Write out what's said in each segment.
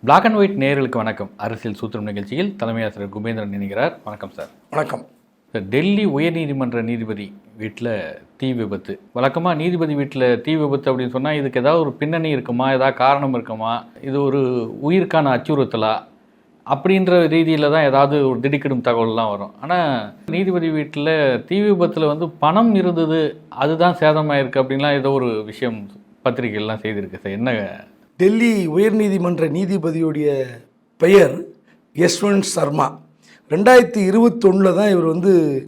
Black and white நேயர்களுக்கு வணக்கம். அரசியல் சூத்திரம் நிகழ்ச்சியில் தலைமை ஆசிரியர் குபேந்திரன் இணைகிறார். வணக்கம் சார். வணக்கம் சார். டெல்லி உயர்நீதிமன்ற நீதிபதி வீட்டில் தீ விபத்து. வழக்கமாக நீதிபதி வீட்டில் தீ விபத்து அப்படின்னு சொன்னால் இதுக்கு ஏதாவது ஒரு பின்னணி இருக்குமா, ஏதாவது காரணம் இருக்குமா, இது ஒரு உயிருக்கான அச்சுறுத்தலா அப்படின்ற ரீதியில் தான் ஏதாவது ஒரு திடுக்கிடும் தகவல்லாம் வரும். ஆனால் நீதிபதி வீட்டில் தீ விபத்தில் பணம் இருந்தது, அதுதான் சேதமாயிருக்கு அப்படின்லாம் ஏதோ ஒரு விஷயம் பத்திரிகைகள்லாம் செய்திருக்கு சார். என்ன? டெல்லி உயர்நீதிமன்ற நீதிபதியுடைய பெயர் யஷ்வந்த் சர்மா. 2021 தான் இவர்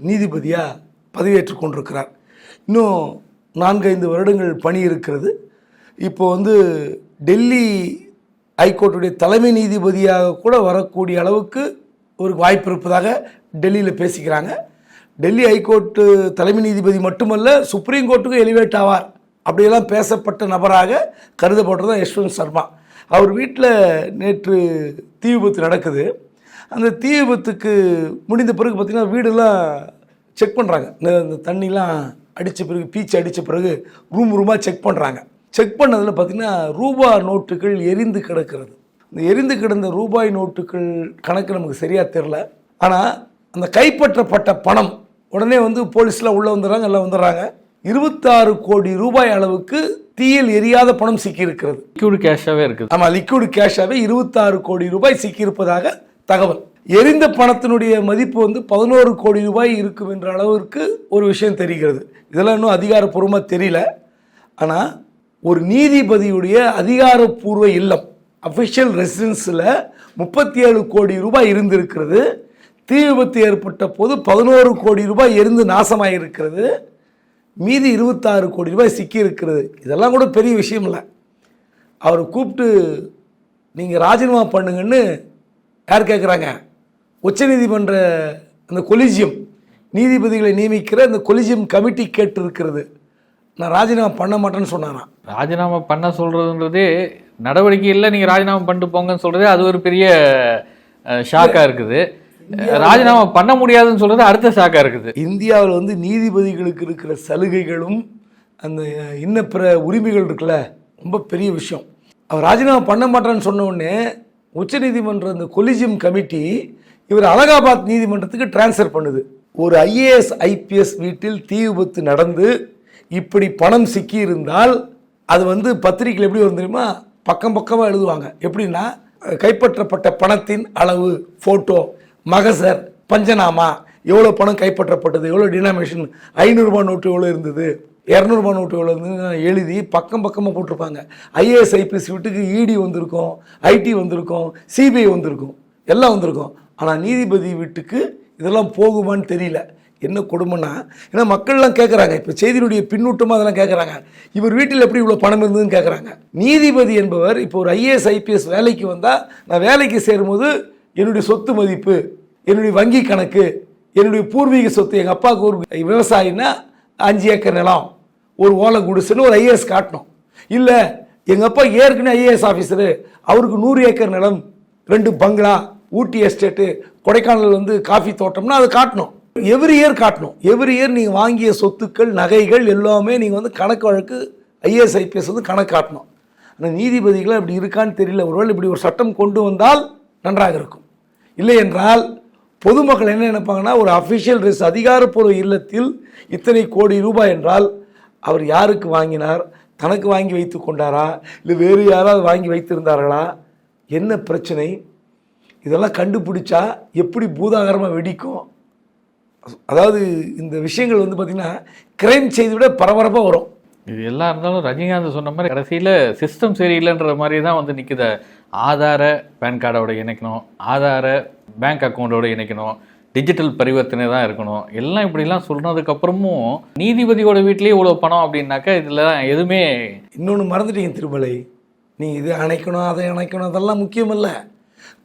நீதிபதியாக பதவியேற்று கொண்டிருக்கிறார். இன்னும் 4-5 வருடங்கள் பணி இருக்கிறது. இப்போ டெல்லி ஹைகோர்ட்டுடைய தலைமை நீதிபதியாக கூட வரக்கூடிய அளவுக்கு ஒரு வாய்ப்பு இருப்பதாக டெல்லியில் பேசிக்கிறாங்க. டெல்லி ஹைகோர்ட்டு தலைமை நீதிபதி மட்டுமல்ல, சுப்ரீம் கோர்ட்டுக்கும் எலிவேட் ஆவார் அப்படியெல்லாம் பேசப்பட்ட நபராக கருதப்பட்டது தான் யஷ்வந்த் சர்மா. அவர் வீட்டில் நேற்று தீ விபத்து நடக்குது. அந்த தீ விபத்துக்கு முடிந்த பிறகு பார்த்திங்கன்னா வீடெல்லாம் செக் பண்ணுறாங்க. இந்த தண்ணிலாம் அடித்த பிறகு, பீச்சு அடித்த பிறகு ரூமாக செக் பண்ணுறாங்க. செக் பண்ணதில் பார்த்திங்கன்னா ரூபாய் நோட்டுகள் எரிந்து கிடக்கிறது. இந்த எரிந்து கிடந்த ரூபாய் நோட்டுகள் கணக்கு நமக்கு சரியாக தெரில. ஆனால் அந்த கைப்பற்றப்பட்ட பணம் உடனே போலீஸ்லாம் உள்ளே வந்துடுறாங்க, எல்லாம் வந்துடுறாங்க. 26 கோடி ரூபாய் அளவுக்கு தீயில் எரியாத பணம் சிக்கியிருக்கிறது. லிக்விட் கேஷாகவே இருக்குது. ஆமாம், லிக்விட் கேஷாகவே 26 கோடி ரூபாய் சிக்கியிருப்பதாக தகவல். எரிந்த பணத்தினுடைய மதிப்பு 11 கோடி ரூபாய் இருக்கும் என்ற அளவிற்கு ஒரு விஷயம் தெரிகிறது. இதெல்லாம் இன்னும் அதிகாரப்பூர்வமாக தெரியல. ஆனால் ஒரு நீதிபதியுடைய அதிகாரப்பூர்வ இல்லம், அஃபிஷியல் ரெசிடென்ஸில் 37 கோடி ரூபாய் இருந்திருக்கிறது. தீ விபத்து ஏற்பட்ட போது 11 கோடி ரூபாய் எரிந்து நாசமாக இருக்கிறது. மீதி 26 கோடி ரூபாய் சிக்கி இருக்கிறது. இதெல்லாம் கூட பெரிய விஷயம் இல்லை. அவரை கூப்பிட்டு நீங்கள் ராஜினாமா பண்ணுங்கன்னு யார் கேட்குறாங்க? உச்சநீதிமன்ற அந்த கொலிஜியம், நீதிபதிகளை நியமிக்கிற அந்த கொலிஜியம் கமிட்டி கேட்டு இருக்கிறது. நான் ராஜினாமா பண்ண மாட்டேன்னு சொன்னாராம். ராஜினாமா பண்ண சொல்கிறதுன்றதே நடவடிக்கை இல்லை, நீங்கள் ராஜினாமா பண்ணிட்டு போங்கன்னு சொல்கிறதே அது ஒரு பெரிய ஷாக்காக இருக்குது. ராஜினாமா பண்ண முடியாதுன்னு சொல்றது அடுத்த ஷாக்காக இருக்குது. இந்தியாவில் நீதிபதிகளுக்கு இருக்கிற சலுகைகளும் அந்த இன்ன பிற உரிமைகள் இருக்குல்ல, ரொம்ப பெரிய விஷயம். அவர் ராஜினாமா பண்ண மாட்டான்னு சொன்ன உடனே உச்சநீதிமன்ற அந்த கொலிஜியம் கமிட்டி இவர் அலகாபாத் நீதிமன்றத்துக்கு டிரான்ஸ்ஃபர் பண்ணுது. ஒரு ஐஏஎஸ் ஐபிஎஸ் வீட்டில் தீ விபத்து நடந்து இப்படி பணம் சிக்கி இருந்தால் அது பத்திரிகையில் எப்படி வரும் தெரியுமா? பக்கம் பக்கமாக எழுதுவாங்க. எப்படின்னா, கைப்பற்றப்பட்ட பணத்தின் அளவு, ஃபோட்டோ, மகசர், பஞ்சநாமா, எவ்வளோ பணம் கைப்பற்றப்பட்டது, எவ்வளோ டினாமினேஷன், 500 ரூபாய் நோட்டு எவ்வளோ இருந்தது, 200 ரூபாய் நோட்டு எவ்வளோ இருந்தது எழுதி பக்கம் பக்கமாக போட்டிருப்பாங்க. ஐஏஎஸ் ஐபிஎஸ் வீட்டுக்கு இடி வந்திருக்கும், ஐடி வந்திருக்கும், சிபிஐ வந்திருக்கும், எல்லாம் வந்திருக்கும். ஆனால் நீதிபதி வீட்டுக்கு இதெல்லாம் போகுமான்னு தெரியல. என்ன கொடுமைன்னா, ஏன்னா மக்கள்லாம் கேட்குறாங்க, இப்போ செய்தியினுடைய பின்னூட்டமாக அதெல்லாம் கேட்குறாங்க, இவர் வீட்டில் எப்படி இவ்வளோ பணம் இருந்ததுன்னு கேட்குறாங்க. நீதிபதி என்பவர் இப்போ ஒரு ஐஏஎஸ் ஐபிஎஸ் வேலைக்கு வந்தால், நான் வேலைக்கு சேரும்போது என்னுடைய சொத்து மதிப்பு, என்னுடைய வங்கி கணக்கு, என்னுடைய பூர்வீக சொத்து, எங்கள் அப்பாவுக்கு ஒரு விவசாயின்னா 5 ஏக்கர் நிலம், ஒரு ஓலை குடிசுன்னு ஒரு ஐஏஎஸ் காட்டணும். இல்லை, எங்கள் அப்பா ஏற்கனவே ஐஏஎஸ் ஆஃபீஸரு, அவருக்கு 100 ஏக்கர் நிலம், 2 பங்களா, ஊட்டி எஸ்டேட்டு, கொடைக்கானல் காஃபி தோட்டம்னா அதை காட்டணும். எவ்ரி இயர் காட்டணும். எவ்ரி இயர் நீங்கள் வாங்கிய சொத்துக்கள், நகைகள் எல்லாமே நீங்கள் கணக்கு வழக்கு ஐஏஎஸ் ஐபிஎஸ் கணக்கு காட்டணும். ஆனால் நீதிபதிகள் அப்படி இருக்கான்னு தெரியல. ஒருவேளை இப்படி ஒரு சட்டம் கொண்டு வந்தால் நன்றாக இருக்கும். இல்லை என்றால் பொதுமக்கள் என்ன நினைப்பாங்கன்னா, ஒரு அஃபிஷியல் ரெஸ், அதிகாரப்பூர்வ இல்லத்தில் இத்தனை கோடி ரூபாய் என்றால் அவர் யாருக்கு வாங்கினார்? தனக்கு வாங்கி வைத்து கொண்டாரா, இல்லை வேறு யாராவது வாங்கி வைத்திருந்தார்களா, என்ன பிரச்சனை? இதெல்லாம் கண்டுபிடிச்சா எப்படி பூதாகரமாக வெடிக்கும். அதாவது இந்த விஷயங்கள் பார்த்திங்கன்னா கிரைம் செய்தி விட பரபரப்பாக வரும். இது எல்லாம் இருந்தாலும் ரஜினிகாந்த் சொன்ன மாதிரி கடைசியில் சிஸ்டம் சரியில்லைன்ற மாதிரி தான் நிற்குது. ஆதார பேன் கார்டோட இணைக்கணும், ஆதார பேங்க் அக்கௌண்ட்டோட இணைக்கணும், டிஜிட்டல் பரிவர்த்தனை தான் இருக்கணும், எல்லாம் இப்படிலாம் சொன்னதுக்கப்புறமும் நீதிபதியோட வீட்லேயே இவ்வளோ பணம் அப்படின்னாக்கா இதில் எதுவுமே. இன்னொன்று மறந்துட்டீங்க திருமலை, நீங்கள் இது அணைக்கணும், அதை அணைக்கணும், அதெல்லாம் முக்கியம் இல்லை.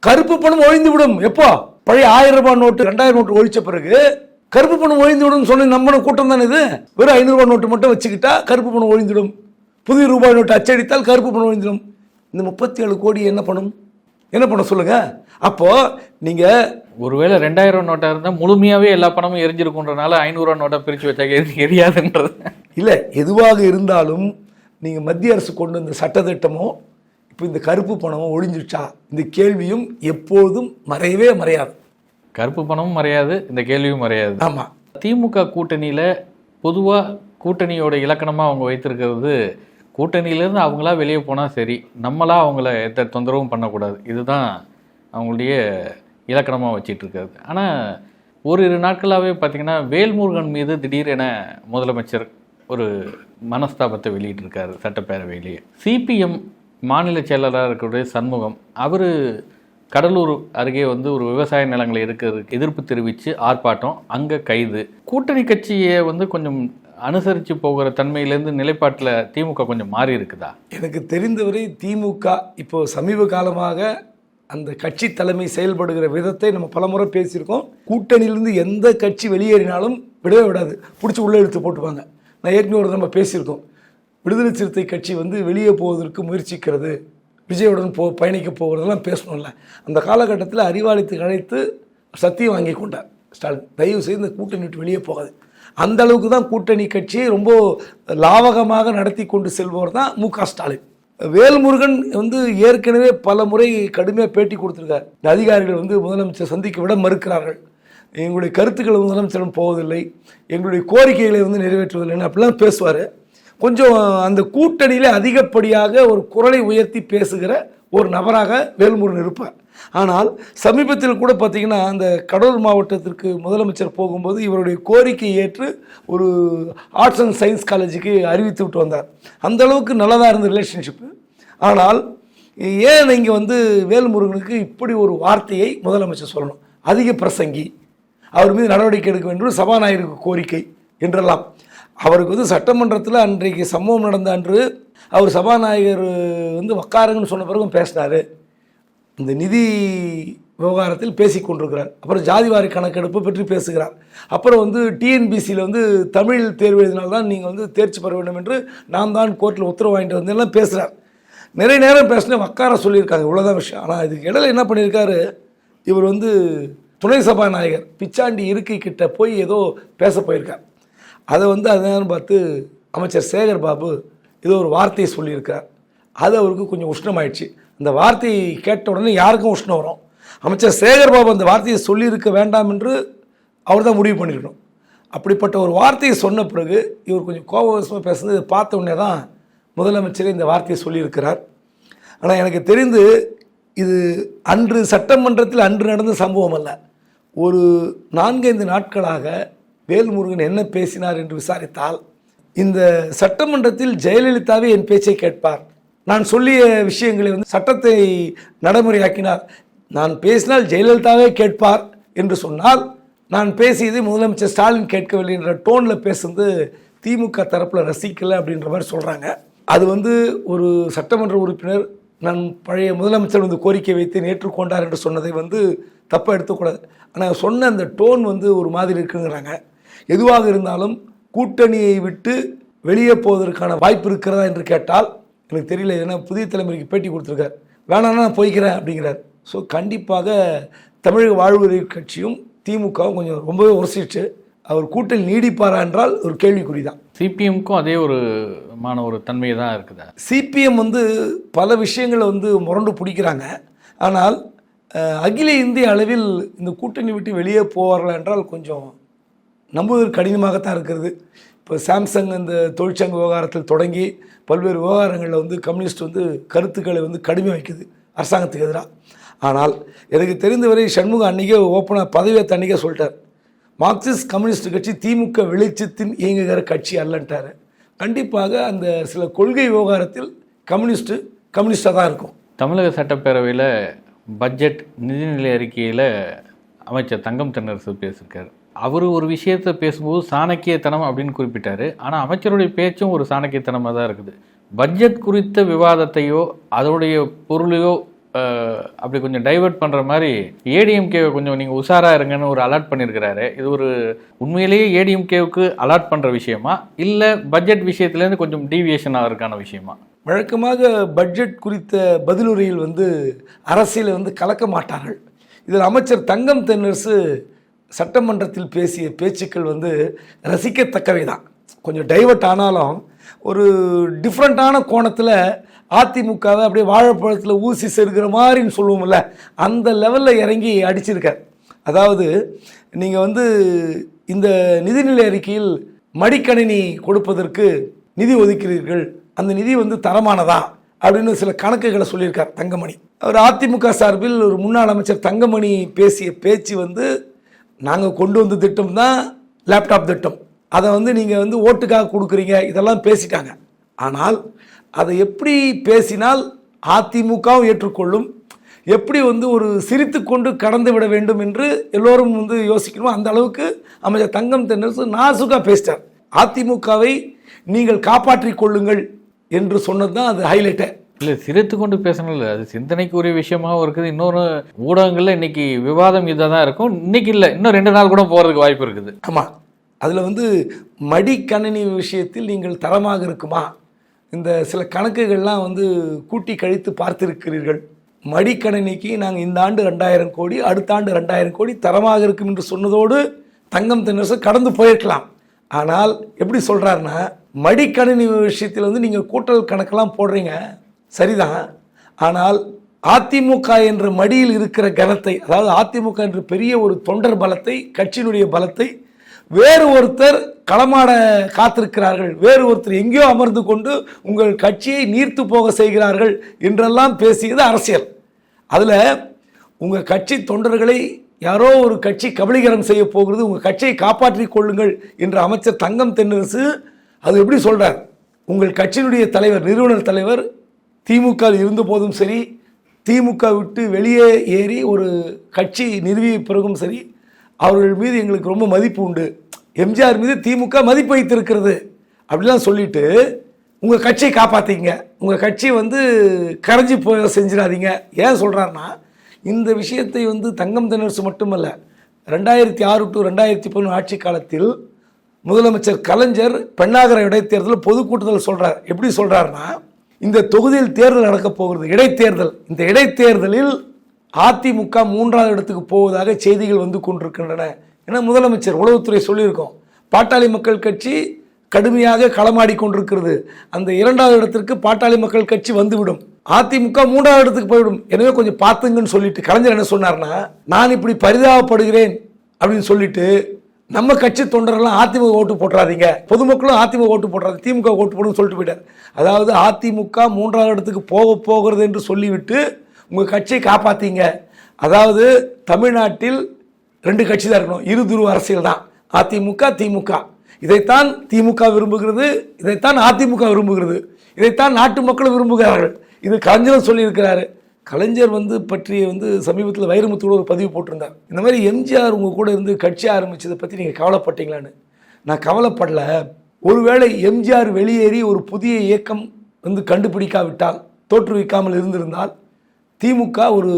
கருப்பு பணம் ஒழிந்து விடும். எப்போ? பழைய 1000 ரூபாய் நோட்டு, 2000 நோட்டு ஒழிச்ச பிறகு கருப்பு பணம் ஒழிந்து விடும் சொன்ன நம்பின கூட்டம் தானே இது. வெறும் 500 ரூபாய் நோட்டு மட்டும் வச்சுக்கிட்டா கருப்பு பணம் ஒழிந்துடும். புதிய ரூபாய் நோட்டு அச்சடித்தால் கருப்பு பணம் ஒழிந்துடும். இந்த 37 கோடி என்ன பண்ணும் சொல்லுங்க. அப்போ நீங்க ஒருவேளை 2000 நோட்டா இருந்தால் முழுமையாவே எல்லா பணமும் எரிஞ்சிருக்குன்றனால 500 ரூபா நோட்டை பிரித்து வச்சாக்க எரியாதுன்றது இல்லை. எதுவாக இருந்தாலும் நீங்கள் மத்திய அரசு கொண்டு வந்த சட்டத்திட்டமோ இப்போ இந்த கருப்பு பணம் ஒழிஞ்சிடுச்சா? இந்த கேள்வியும் எப்போதும் மறையவே மறையாது. கருப்பு பணமும் மறையாது, இந்த கேள்வியும் மறையாது. ஆமாம். திமுக கூட்டணியில் பொதுவாக கூட்டணியோட இலக்கணமாக அவங்க வைத்திருக்கிறது, கூட்டணியிலேருந்து அவங்களா வெளியே போனால் சரி, நம்மளா அவங்கள எந்த தொந்தரவும் பண்ணக்கூடாது. இதுதான் அவங்களுடைய இலக்கணமாக வச்சிட்டு இருக்கிறது. ஆனால் ஓரிரு நாட்களாகவே பார்த்திங்கன்னா வேல்முருகன் மீது திடீரென முதலமைச்சர் ஒரு மனஸ்தாபத்தை வெளியிட்டிருக்காரு சட்டப்பேரவையிலேயே. சிபிஎம் மாநில செயலராக இருக்கக்கூடிய சண்முகம், அவர் கடலூர் அருகே வந்து ஒரு விவசாய நிலங்களை இருக்கிறதுக்கு எதிர்ப்பு தெரிவித்து ஆர்ப்பாட்டம், அங்கே கைது. கூட்டணி கட்சியை வந்து கொஞ்சம் அனுசரித்து போகிற தன்மையிலேருந்து நிலைப்பாட்டில் திமுக கொஞ்சம் மாறி இருக்குதா? எனக்கு தெரிந்தவரை திமுக இப்போ சமீப காலமாக அந்த கட்சி தலைமை செயல்படுகிற விதத்தை நம்ம பலமுறை பேசியிருக்கோம். கூட்டணியிலிருந்து எந்த கட்சி வெளியேறினாலும் விடவே விடாது, பிடிச்சி உள்ளே எடுத்து போட்டுவாங்க. நான் ஏற்கனவே ஒரு நம்ம பேசியிருக்கோம். விடுதலை சிறுத்தை கட்சி வந்து வெளியே போவதற்கு முயற்சிக்கிறது, விஜயுடன் பயணிக்க போகிறதெல்லாம் பேசணும்ல. அந்த காலகட்டத்தில் அறிவாலயத்துக்கு அழைத்து சத்தியம் வாங்கி கொண்டார் ஸ்டாலின், தயவு செய்து இந்த கூட்டணி விட்டு வெளியே போகாது. அந்த அளவுக்கு தான் கூட்டணி கட்சியை ரொம்ப லாவகமாக நடத்தி கொண்டு செல்பவர் தான் மு க ஸ்டாலின். வேல்முருகன் வந்து ஏற்கனவே பல முறை கடுமையாக பேட்டி கொடுத்துருக்கார். இந்த அதிகாரிகள் வந்து முதலமைச்சர் சந்திக்க விட மறுக்கிறார்கள், எங்களுடைய கருத்துக்களை முதலமைச்சரும் போவதில்லை, எங்களுடைய கோரிக்கைகளை வந்து நிறைவேற்றுவதில்லைன்னு அப்படிலாம் பேசுவார். கொஞ்சம் அந்த கூட்டணியில் அதிகப்படியாக ஒரு குரலை உயர்த்தி பேசுகிற ஒரு நபராக வேல்முருகன் இருப்பார். ஆனால் சமீபத்தில் கூட பார்த்திங்கன்னா அந்த கடலூர் மாவட்டத்திற்கு முதலமைச்சர் போகும்போது இவருடைய கோரிக்கை ஏற்று ஒரு ஆர்ட்ஸ் அண்ட் சயின்ஸ் காலேஜுக்கு அறிவித்து விட்டு வந்தார். அந்த அளவுக்கு நல்லதாக இருந்த ரிலேஷன்ஷிப்பு. ஆனால் ஏன் இங்கே வந்து வேல்முருகனுக்கு இப்படி ஒரு வார்த்தையை முதலமைச்சர் சொல்லணும்? அதிக பிரசங்கி, அவர் மீது நடவடிக்கை எடுக்க வேண்டும், சபாநாயகருக்கு கோரிக்கை என்றெல்லாம். அவருக்கு வந்து சட்டமன்றத்தில் அன்றைக்கு சம்பவம் நடந்த அன்று அவர் சபாநாயகர் வந்து உக்காருங்கன்னு சொன்ன பிறகும் பேசினார். இந்த நிதி விவகாரத்தில் பேசி கொண்டிருக்கிறார். அப்புறம் ஜாதிவாரி கணக்கெடுப்பு பற்றி பேசுகிறார். அப்புறம் வந்து டிஎன்பிசியில் வந்து தமிழ் தேர்வு எழுதினால்தான் நீங்கள் வந்து தேர்ச்சி பெற வேண்டும் என்று நான் தான் கோர்ட்டில் உத்தரவு வாங்கிட்டு வந்தேன்லாம் பேசுகிறார். நிறைய நேரம் பேசினேன், உக்கார சொல்லியிருக்காங்க, இவ்வளோதான் விஷயம். ஆனால் இதுக்கு இடையில என்ன பண்ணியிருக்காரு, இவர் வந்து துணை சபாநாயகர் பிச்சாண்டி இருக்கை கிட்ட போய் ஏதோ பேச போயிருக்கார். அதை வந்து அதனால பார்த்து அமைச்சர் சேகர் பாபு ஏதோ ஒரு வார்த்தையை சொல்லியிருக்கார். அது அவருக்கு கொஞ்சம் உஷ்ணமாயிடுச்சு. அந்த வார்த்தையை கேட்ட உடனே யாருக்கும் உஷ்ணம் வரும். அமைச்சர் சேகர் பாபு அந்த வார்த்தையை சொல்லியிருக்க வேண்டாம் என்று அவர் தான் முடிவு பண்ணியிருக்கணும். அப்படிப்பட்ட ஒரு வார்த்தையை சொன்ன பிறகு இவர் கொஞ்சம் கோபவசமாக பேசுனது, இதை பார்த்த உடனே தான் முதலமைச்சரே இந்த வார்த்தையை சொல்லியிருக்கிறார். ஆனால் எனக்கு தெரிந்து இது அன்று சட்டமன்றத்தில் அன்று நடந்த சம்பவம் அல்ல. ஒரு 4-5 நாட்களாக வேல்முருகன் என்ன பேசினார் என்று விசாரித்தால் இந்த சட்டமன்றத்தில் ஜெயலலிதாவே என் பேச்சை கேட்பார், நான் சொல்லிய விஷயங்களை வந்து சட்டத்தை நடைமுறையாக்கினார், நான் பேசினால் ஜெயலலிதாவே கேட்பார் என்று சொன்னால், நான் பேசியது முதலமைச்சர் ஸ்டாலின் கேட்கவில்லை என்ற டோனில் பேசுறது திமுக தரப்பில் ரசிக்கலை அப்படின்ற மாதிரி சொல்கிறாங்க. அது வந்து ஒரு சட்டமன்ற உறுப்பினர் நான் பழைய முதலமைச்சர் வந்து கோரிக்கை வைத்து ஏற்றுக்கொண்டார் என்று சொன்னதை வந்து தப்பாக எடுத்துக்கூடாது. ஆனால் சொன்ன அந்த டோன் வந்து ஒரு மாதிரி இருக்குங்கிறாங்க. எதுவாக இருந்தாலும் கூட்டணியை விட்டு வெளியே போவதற்கான வாய்ப்பு இருக்கிறதா என்று கேட்டால் எனக்கு தெரியல. ஏன்னா புதிய தலைமுறைக்கு பேட்டி கொடுத்துருக்கார், வேணான்னா நான் போய்க்கிறேன் அப்படிங்கிறார். ஸோ கண்டிப்பாக தமிழக வாழ்வுரிமை கட்சியும் திமுகவும் கொஞ்சம் ரொம்பவே உரசிச்சு அவர் கூட்டணி நீடிப்பாரா என்றால் ஒரு கேள்விக்குறி தான். சிபிஎம்க்கும் அதே ஒரு தன்மை தான் இருக்குதா? சிபிஎம் வந்து பல விஷயங்களை வந்து முரண்டு பிடிக்கிறாங்க. ஆனால் அகில இந்திய அளவில் இந்த கூட்டணி விட்டு வெளியே போவார்களா என்றால் கொஞ்சம் நம்புவதற்கு கடினமாகத்தான் இருக்கிறது. இப்போ சாம்சங் அந்த தொழிற்சங்க விவகாரத்தில் தொடங்கி பல்வேறு விவகாரங்களில் வந்து கம்யூனிஸ்ட் வந்து கருத்துக்களை வந்து கடுமையாக வைக்குது அரசாங்கத்துக்கு எதிராக. ஆனால் எனக்கு தெரிந்தவரை சண்முகம் அன்றைக்கே ஓப்பனாக பதவியை அன்றைக்கே சொல்லிட்டார், மார்க்சிஸ்ட் கம்யூனிஸ்ட் கட்சி திமுக வெளிச்சத்தின் இயங்குகிற கட்சி அல்லன்ட்டார். கண்டிப்பாக அந்த சில கொள்கை விவகாரத்தில் கம்யூனிஸ்டாக தான் இருக்கும். தமிழக சட்டப்பேரவையில் பட்ஜெட் நிதிநிலை அறிக்கையில் அமைச்சர் தங்கம் தென்னரசு பேசியிருக்காரு. அவர் ஒரு விஷயத்தை பேசும்போது சாணக்கியத்தனம் அப்படின்னு குறிப்பிட்டார். ஆனால் அமைச்சருடைய பேச்சும் ஒரு சாணக்கியத்தனமாக தான் இருக்குது. பட்ஜெட் குறித்த விவாதத்தையோ அதோடைய பொருளையோ அப்படி கொஞ்சம் டைவெர்ட் பண்ணுற மாதிரி ஏடிஎம்கேவை கொஞ்சம் நீங்கள் உஷாராக இருங்கன்னு ஒரு அலர்ட் பண்ணியிருக்கிறாரு. இது ஒரு உண்மையிலேயே ஏடிஎம்கேவுக்கு அலர்ட் பண்ணுற விஷயமா, இல்லை பட்ஜெட் விஷயத்துலேருந்து கொஞ்சம் டீவியேஷன் ஆகிறதுக்கான விஷயமா? வழக்கமாக பட்ஜெட் குறித்த பதிலுரையில் வந்து அரசியலை வந்து கலக்க மாட்டார்கள். இதில் அமைச்சர் தங்கம் தென்னரசு சட்டமன்றத்தில் பேசிய பேச்சுக்கள் வந்து ரசிக்கத்தக்கவை தான். கொஞ்சம் டைவர்ட் ஆனாலும் ஒரு டிஃப்ரெண்ட்டான கோணத்தில் அதிமுகவை அப்படியே வாழைப்பழத்தில் ஊசி செருக்கிற மாதிரின்னு சொல்லுவோம்ல, அந்த லெவலில் இறங்கி அடிச்சிருக்கார். அதாவது நீங்கள் வந்து இந்த நிதிநிலை அறிக்கையில் மடிக்கணினி கொடுப்பதற்கு நிதி ஒதுக்கிறீர்கள், அந்த நிதி வந்து தரமானதா அப்படின்னு சில கணக்குகளை சொல்லியிருக்கார் தங்கமணி. அவர் அதிமுக சார்பில் ஒரு முன்னாள் அமைச்சர் தங்கமணி பேசிய பேச்சு வந்து, நாங்கள் கொண்டு வந்த திட்டம் தான் லேப்டாப் திட்டம், அதை வந்து நீங்கள் வந்து ஓட்டுக்காக கொடுக்குறீங்க, இதெல்லாம் பேசிட்டாங்க. ஆனால் அதை எப்படி பேசினால் அதிமுகவும் ஏற்றுக்கொள்ளும், எப்படி வந்து ஒரு சிரித்து கொண்டு கடந்து விட வேண்டும் என்று எல்லோரும் வந்து யோசிக்கணும். அந்த அளவுக்கு அமைச்சர் தங்கம் தென்னரசு நாசுக்காக பேசிட்டார். அதிமுகவை நீங்கள் காப்பாற்றிக் கொள்ளுங்கள் என்று சொன்னது தான் அது ஹைலைட்டே. இல்லை, சிரித்து கொண்டு பேசணும் இல்லை, அது சிந்தனைக்கு உரிய விஷயமாகவும் இருக்குது. இன்னொரு ஊடகங்களில் இன்னைக்கு விவாதம் இதாக தான் இருக்கும். இன்னைக்கு இல்லை, இன்னும் 2 நாள் கூட போகிறதுக்கு வாய்ப்பு இருக்குது. ஆமாம், அதில் வந்து மடிக்கணினி விஷயத்தில் நீங்கள் தரமாக இருக்குமா, இந்த சில கணக்குகள்லாம் வந்து கூட்டி கழித்து பார்த்திருக்கிறீர்கள். மடிக்கணினிக்கு நாங்கள் இந்த ஆண்டு 2000 கோடி, அடுத்த ஆண்டு 2000 கோடி தரமாக இருக்கும் என்று சொன்னதோடு தங்கம் தென்னரசு கடந்து போயிருக்கலாம். ஆனால் எப்படி சொல்கிறாருன்னா, மடிக்கணினி விஷயத்தில் வந்து நீங்கள் கூட்டல் கணக்கெல்லாம் போடுறீங்க சரிதான், ஆனால் அதிமுக என்ற மடியில் இருக்கிற கனத்தை, அதாவது அதிமுக என்ற பெரிய ஒரு தொண்டர் பலத்தை, கட்சியினுடைய பலத்தை வேறு ஒருத்தர் களமாட காத்திருக்கிறார்கள், வேறு ஒருத்தர் எங்கேயோ அமர்ந்து கொண்டு உங்கள் கட்சியை நீர்த்து போக செய்கிறார்கள் என்றெல்லாம் பேசியது அரசியல். அதில் உங்கள் கட்சி தொண்டர்களை யாரோ ஒரு கட்சி கபலீகரம் செய்ய போகிறது, உங்கள் கட்சியை காப்பாற்றிக் கொள்ளுங்கள் என்ற அமைச்சர் தங்கம் தென்னரசு அது எப்படி சொல்கிறார்? உங்கள் கட்சியினுடைய தலைவர், நிறுவனர் தலைவர் திமுக இருந்த போதும் சரி, திமுக விட்டு வெளியே ஏறி ஒரு கட்சி நிறுவிய பிறகும் சரி, அவர்கள் மீது எங்களுக்கு ரொம்ப மதிப்பு உண்டு, எம்ஜிஆர் மீது திமுக மதிப்பு வைத்திருக்கிறது அப்படிலாம் சொல்லிட்டு உங்கள் கட்சியை காப்பாற்றிங்க, உங்கள் கட்சி வந்து கரைஞ்சி போய் செஞ்சிடாதீங்க. ஏன் சொல்கிறாருன்னா, இந்த விஷயத்தை வந்து தங்கம் தென்னரசு மட்டுமல்ல, 2006 to 2011 ஆட்சி காலத்தில் முதலமைச்சர் கலைஞர் பெண்ணாகர இடைத்தேர்தல் பொதுக்கூட்டத்தில் சொல்கிறார். எப்படி சொல்கிறாருன்னா, இந்த தொகுதியில் தேர்தல் நடக்கப் போகிறது, இடைத்தேர்தல், இந்த இடைத்தேர்தலில் அதிமுக 3வது இடத்துக்கு போவதாக செய்திகள் வந்து கொண்டிருக்கின்றன. ஏன்னா முதலமைச்சர், உளவுத்துறை சொல்லியிருக்கோம், பாட்டாளி மக்கள் கட்சி கடுமையாக களமாடி கொண்டிருக்கிறது, அந்த 2வது இடத்திற்கு பாட்டாளி மக்கள் கட்சி வந்துவிடும், அதிமுக 3வது இடத்துக்கு போய்விடும், எனவே கொஞ்சம் பார்த்துங்கன்னு சொல்லிட்டு கலைஞர் என்ன சொன்னார்னா, நான் இப்படி பரிதாபப்படுகிறேன் அப்படின்னு சொல்லிட்டு நம்ம கட்சி தொண்டரெல்லாம் அதிமுக ஓட்டு போட்டுறாதீங்க, பொதுமக்களும் அதிமுக ஓட்டு போட்டுறாங்க, திமுக ஓட்டு போடுன்னு சொல்லிட்டு போயிட்டார். அதாவது அதிமுக 3வது இடத்துக்கு போகிறது என்று சொல்லிவிட்டு உங்கள் கட்சியை காப்பாற்றிங்க. அதாவது தமிழ்நாட்டில் 2 கட்சி தான் இருக்கணும், இருதுருவ அரசியல் தான், அதிமுக திமுக. இதைத்தான் திமுக விரும்புகிறது, இதைத்தான் அதிமுக விரும்புகிறது, இதைத்தான் நாட்டு மக்கள் விரும்புகிறார்கள். இது கலைஞரும் சொல்லியிருக்கிறாரு. கலைஞர் வந்து பற்றி வந்து சமீபத்தில் வைரமுத்தோட ஒரு பதிவு போட்டிருந்தார். இந்த மாதிரி எம்ஜிஆர் உங்கள் கூட இருந்து கட்சி ஆரம்பித்ததை பற்றி நீங்கள் கவலைப்பட்டீங்களான்னு. நான் கவலைப்படல. ஒருவேளை எம்ஜிஆர் வெளியேறி ஒரு புதிய இயக்கம் வந்து கண்டுபிடிக்காவிட்டால், தோற்றுவிக்காமல் இருந்திருந்தால், திமுக ஒரு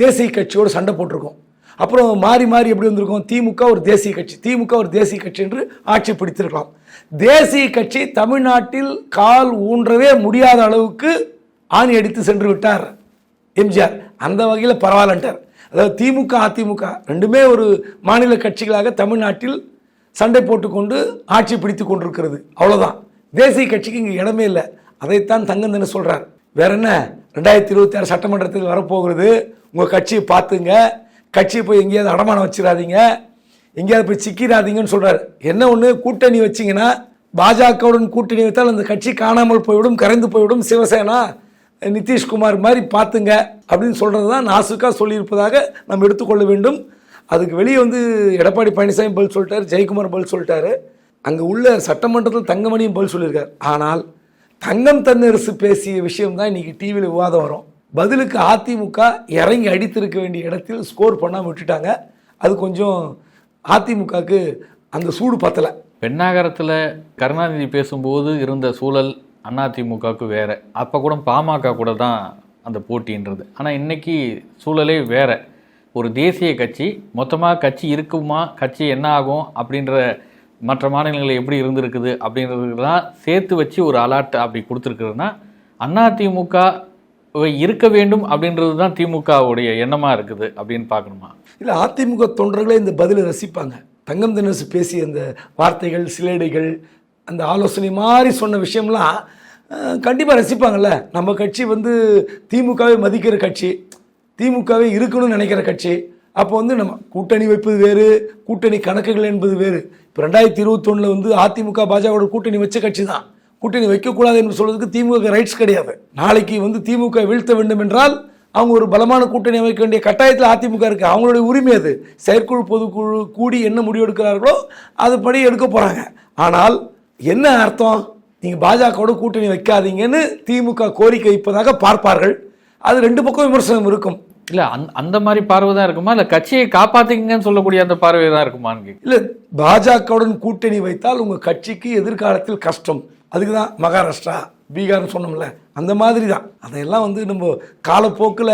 தேசிய கட்சியோடு சண்டை போட்டிருக்கோம். அப்புறம் மாறி மாறி எப்படி வந்திருக்கோம், திமுக ஒரு தேசிய கட்சி, திமுக ஒரு தேசிய கட்சி என்று ஆட்சி பிடித்திருக்கலாம். தேசிய கட்சி தமிழ்நாட்டில் கால் ஊன்றவே முடியாத அளவுக்கு ஆணி அடித்து சென்று விட்டார் எம்ஜிஆர். அந்த வகையில் பரவாயில்லன்ட்டார். அதாவது திமுக அதிமுக ரெண்டுமே ஒரு மாநில கட்சிகளாக தமிழ்நாட்டில் சண்டை போட்டுக்கொண்டு ஆட்சி பிடித்து கொண்டிருக்கிறது, அவ்வளோதான். தேசிய கட்சிக்கு இங்கே இடமே இல்லை. அதைத்தான் தங்கம் தானே சொல்கிறார். வேற என்ன, 2026 சட்டமன்றத்தில் வரப்போகிறது, உங்கள் கட்சியை பார்த்துங்க, கட்சியை போய் எங்கேயாவது அடமானம் வச்சிடாதீங்க, எங்கேயாவது போய் சிக்கிறாதீங்கன்னு சொல்கிறார். என்ன ஒன்று, கூட்டணி வச்சிங்கன்னா, பாஜகவுடன் கூட்டணி வைத்தால் அந்த கட்சி காணாமல் போய்விடும், கரைந்து போய்விடும், சிவசேனா நிதிஷ்குமார் மாதிரி பார்த்துங்க அப்படின்னு சொல்கிறது தான் நாசுக்காக சொல்லியிருப்பதாக நம்ம எடுத்துக்கொள்ள வேண்டும். அதுக்கு வெளியே வந்து எடப்பாடி பழனிசாமி பதில் சொல்லிட்டார், ஜெயக்குமார் பதில் சொல்லிட்டாரு, அங்கே உள்ள சட்டமன்றத்தில் தங்கமணியும் பதில் சொல்லியிருக்கார். ஆனால் தங்கம் தென்னரசு பேசிய விஷயம் தான் இன்றைக்கி டிவியில் விவாதம் வரும். பதிலுக்கு அதிமுக இறங்கி அடித்திருக்க வேண்டிய இடத்தில் ஸ்கோர் பண்ணாமல் விட்டுட்டாங்க. அது கொஞ்சம் அதிமுகவுக்கு அந்த சூடு பத்தலை. பெண்ணாகரத்தில் கருணாநிதி பேசும்போது இருந்த சூழல் அதிமுகவுக்கு வேறு, அப்போ கூட பாமக கூட தான் அந்த போட்டின்றது. ஆனால் இன்றைக்கி சூழலே வேறு. ஒரு தேசிய கட்சி, மொத்தமாக கட்சி இருக்குமா, கட்சி என்ன ஆகும் அப்படின்ற, மற்ற மாநிலங்களில் எப்படி இருந்திருக்குது அப்படின்றதுலாம் சேர்த்து வச்சு ஒரு அலாட் அப்படி கொடுத்துருக்குதுன்னா, அதிமுக இருக்க வேண்டும் அப்படின்றது தான் திமுகவுடைய எண்ணமாக இருக்குது அப்படின்னு பார்க்கணுமா? இல்லை, அதிமுக தொண்டர்களே இந்த பதிலை ரசிப்பாங்க. தங்கம் தென்னரசு பேசிய அந்த வார்த்தைகள், சிலேடைகள், அந்த ஆலோசனை மாதிரி சொன்ன விஷயம்லாம் கண்டிப்பாக ரசிப்பாங்கல்ல. நம்ம கட்சி வந்து திமுகவை மதிக்கிற கட்சி, திமுகவே இருக்கணும்னு நினைக்கிற கட்சி. அப்போ வந்து நம்ம கூட்டணி வைப்பது வேறு, கூட்டணி கணக்குகள் என்பது வேறு. இப்போ 2021 வந்து அதிமுக பாஜகவோட கூட்டணி வச்ச கட்சி தான். கூட்டணி வைக்கக்கூடாது என்று சொல்வதற்கு திமுக ரைட்ஸ் கிடையாது. நாளைக்கு வந்து திமுக வீழ்த்த வேண்டும் என்றால் அவங்க ஒரு பலமான கூட்டணி அமைக்க வேண்டிய கட்டாயத்தில் அதிமுக இருக்குது. அவங்களுடைய உரிமை அது. செயற்குழு பொதுக்குழு கூடி என்ன முடிவு எடுக்கிறார்களோ அதுபடி எடுக்க போகிறாங்க. ஆனால் என்ன அர்த்தம், நீங்கள் பாஜகவோட கூட்டணி வைக்காதீங்கன்னு திமுக கோரிக்கை வைப்பதாக பார்ப்பார்கள். அது ரெண்டு பக்கம் விமர்சனம் இருக்கும். இல்லை அந்த மாதிரி பார்வை தான் இருக்குமா, இல்லை கட்சியை காப்பாற்றிங்கன்னு சொல்லக்கூடிய அந்த பார்வை தான் இருக்குமான்னு? இல்லை, பாஜகவுடன் கூட்டணி வைத்தால் உங்கள் கட்சிக்கு எதிர்காலத்தில் கஷ்டம். அதுக்கு தான் மகாராஷ்டிரா பீகார்னு சொன்னோம்ல, அந்த மாதிரி தான். அதையெல்லாம் வந்து நம்ம காலப்போக்கில்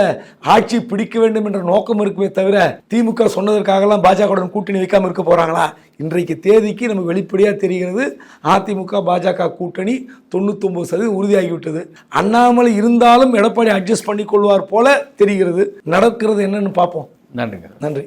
ஆட்சி பிடிக்க வேண்டும் என்ற நோக்கம் இருக்குமே தவிர திமுக சொன்னதற்காகலாம் பாஜகவுடன் கூட்டணி வைக்காமல் இருக்க போகிறாங்களா? இன்றைக்கு தேதிக்கு நமக்கு வெளிப்படையாக தெரிகிறது அதிமுக பாஜக கூட்டணி 99% உறுதியாகிவிட்டது. அண்ணாமலை இருந்தாலும் எடப்பாடி அட்ஜஸ்ட் பண்ணி கொள்வார் போல தெரிகிறது. நடக்கிறது என்னன்னு பார்ப்போம். நன்றிங்க. நன்றி.